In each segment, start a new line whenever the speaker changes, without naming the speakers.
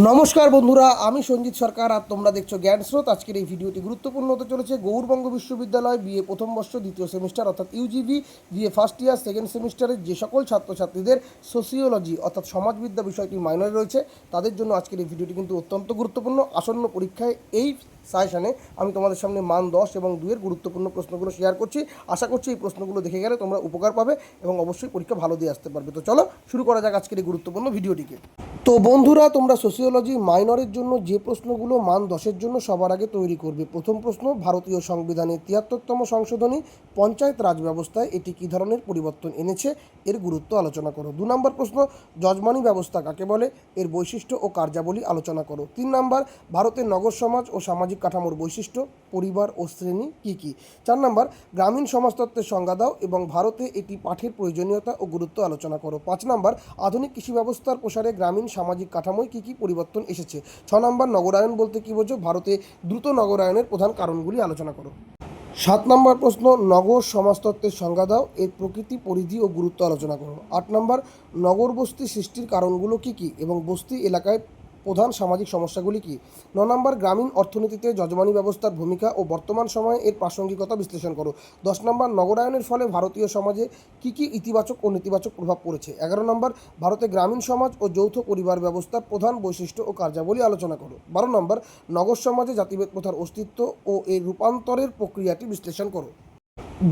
নমস্কার বন্ধুরা, আমি সঞ্জিত সরকার আর তোমরা দেখছো জ্ঞান স্রোত। আজকের এই ভিডিওটি গুরুত্বপূর্ণ হতে চলেছে। গৌড়বঙ্গ বিশ্ববিদ্যালয় বিএ প্রথম বর্ষ দ্বিতীয় সেমিস্টার অর্থাৎ ইউজিভি, বিএ ফার্স্ট ইয়ার সেকেন্ড সেমিস্টারের যে সকল ছাত্রছাত্রীদের সোসিওলজি অর্থাৎ সমাজবিদ্যা বিষয়টি মাইনরে রয়েছে তাদের জন্য আজকের এই ভিডিওটি কিন্তু অত্যন্ত গুরুত্বপূর্ণ। আসন্ন পরীক্ষায় এই সাজেশনে আমি তোমাদের সামনে মান 10 এবং 2-এর গুরুত্বপূর্ণ প্রশ্নগুলো শেয়ার করছি। আশা করছি এই প্রশ্নগুলো দেখে গেলে তোমরা উপকার পাবে এবং অবশ্যই পরীক্ষা ভালো দিয়ে আসতে পারবে। তো চলো শুরু করা যাক আজকের এই গুরুত্বপূর্ণ ভিডিওটিকে। তো বন্ধুরা, তোমরা সোসিওলজি মাইনরের জন্য যে প্রশ্নগুলো মান 10-এর জন্য সবার আগে তৈরি করবে। প্রথম প্রশ্ন, ভারতীয় সংবিধানের 73তম সংশোধনী পঞ্চায়েত রাজ ব্যবস্থায় এটি কী ধরনের পরিবর্তন এনেছে, এর গুরুত্ব আলোচনা করো। 2 নম্বর প্রশ্ন, যজমানি ব্যবস্থা কাকে বলে, এর বৈশিষ্ট্য ও কার্যাবলী আলোচনা করো। 3 নম্বর, ভারতের নগর সমাজ ও সামাজিক কাঠামোর বৈশিষ্ট্য, পরিবার ও শ্রেণী কী কী। 4 নম্বর, গ্রামীণ সমাজতত্ত্বের সংজ্ঞা দাও এবং ভারতে এটি পাঠের প্রয়োজনীয়তা ও গুরুত্ব আলোচনা করো। 5 নম্বর, আধুনিক কৃষি ব্যবস্থার প্রসারে গ্রামীণ সামাজিক কাঠামোয় কী কী পরিবর্তন এসেছে। 6 নম্বর, নগরায়ন বলতে কী বোঝো, ভারতে দ্রুত নগরায়নের প্রধান কারণগুলি আলোচনা করো। 7 নম্বর প্রশ্ন, নগর সমাজতত্ত্বের সংজ্ঞা দাও, এর প্রকৃতি, পরিধি ও গুরুত্ব আলোচনা করো। 8 নম্বর, নগর বস্তি সৃষ্টির কারণগুলো কী কী এবং বস্তি এলাকায় প্রধান সামাজিক সমস্যাগুলি কী। 9 নম্বর, গ্রামীণ অর্থনীতিতে যজমানি ব্যবস্থার ভূমিকা ও বর্তমান সময়ে এর প্রাসঙ্গিকতা বিশ্লেষণ করো। 10 নম্বর, নগরায়নের ফলে ভারতীয় সমাজে কী কী ইতিবাচক ও নেতিবাচক প্রভাব পড়েছে। 11 নম্বর, ভারতে গ্রামীণ সমাজ ও যৌথ পরিবার ব্যবস্থার প্রধান বৈশিষ্ট্য ও কার্যাবলী আলোচনা করো। 12 নম্বর, নগর সমাজে জাতিভেদ প্রথার অস্তিত্ব ও এর রূপান্তরের প্রক্রিয়াটি বিশ্লেষণ করো।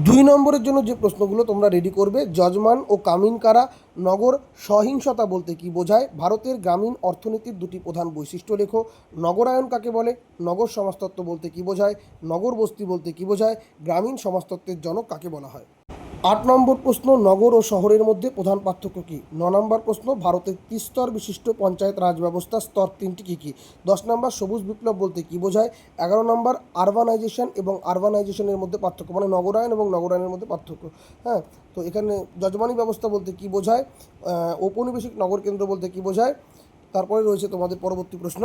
2 নম্বরের জন্য যে প্রশ্নগুলো তোমরা রেডি করবে, যজমান ও কামিন কারা, নগর সহিংসতা বলতে কী বোঝায়, ভারতের গ্রামীণ অর্থনীতির 2টি প্রধান বৈশিষ্ট্য লেখো, নগরায়ন কাকে বলে, নগর সমাজতত্ত্ব বলতে কী বোঝায়, নগর বস্তি বলতে কী বোঝায়, গ্রামীণ সমাজতত্ত্বের জনক কাকে বলা হয়। 8 নম্বর প্রশ্ন, নগর ও শহরের মধ্যে প্রধান পার্থক্য কী। 9 নম্বর প্রশ্ন, ভারতের ত্রিস্তর বিশিষ্ট পঞ্চায়েত রাজ ব্যবস্থার স্তর 3টি কী কী। 10 নম্বর, সবুজ বিপ্লব বলতে কী বোঝায়। 11 নম্বর, আরবানাইজেশন এবং আরবানাইজেশনের মধ্যে পার্থক্য, মানে নগরায়ন এবং নগরায়নের মধ্যে পার্থক্য। হ্যাঁ, তো এখানে যজমানি ব্যবস্থা বলতে কী বোঝায়, ঔপনিবেশিক নগর কেন্দ্র বলতে কী বোঝায়। তারপরে রয়েছে তোমাদের পরবর্তী প্রশ্ন,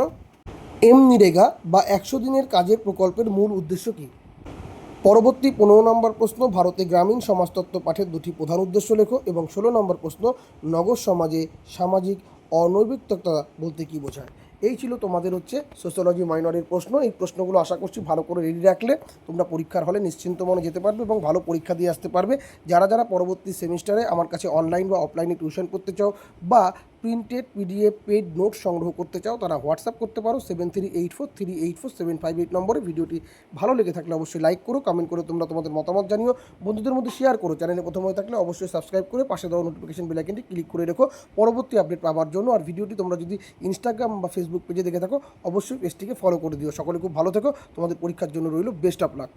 এমনিরেগা বা 100 দিনের কাজের প্রকল্পের মূল উদ্দেশ্য কী। পরবর্তী 15 নম্বর প্রশ্ন, ভারতে গ্রামীণ সমাজতত্ত্ব পাঠের 2টি প্রধান উদ্দেশ্য লেখো। এবং 16 নম্বর প্রশ্ন, নগর সমাজে সামাজিক অনৈতিকতা বলতে কী বোঝায়। এই ছিল তোমাদের সোশ্যোলজি মাইনরের প্রশ্ন। এই প্রশ্নগুলো আশা করছি ভালো করে রেডি রাখলে তোমরা পরীক্ষার হলে নিশ্চিন্ত মনে যেতে পারবে এবং ভালো পরীক্ষা দিয়ে আসতে পারবে। যারা যারা পরবর্তী সেমিস্টারে আমার কাছে অনলাইন বা অফলাইনে টিউশন করতে চাও বা প্রিন্টেড পিডিএফ পেড নোট সংগ্রহ করতে চাও, তারা হোয়াটসঅ্যাপ করতে পারো 7384384758 নম্বরে। ভিডিওটি ভালো লেগে থাকলে অবশ্যই লাইক করো, কমেন্ট করে তোমরা তোমাদের মতামত জানিও, বন্ধুদের মধ্যে শেয়ার করো। চ্যানেলে প্রথম হয়ে থাকলে অবশ্যই সাবস্ক্রাইব করে পাশে দেওয়া নোটিফিকেশন বেল আইকনটি ক্লিক করে রেখো পরবর্তী আপডেট পাওয়ার জন্য। আর ভিডিওটি তোমরা যদি ইনস্টাগ্রাম বা ফেসবুক পেজে দেখে থাকো অবশ্যই পেজটিকে ফলো করে দিও। সকলে খুব ভালো থেকো, তোমাদের পরীক্ষার জন্য রইল বেস্ট অফ লাক।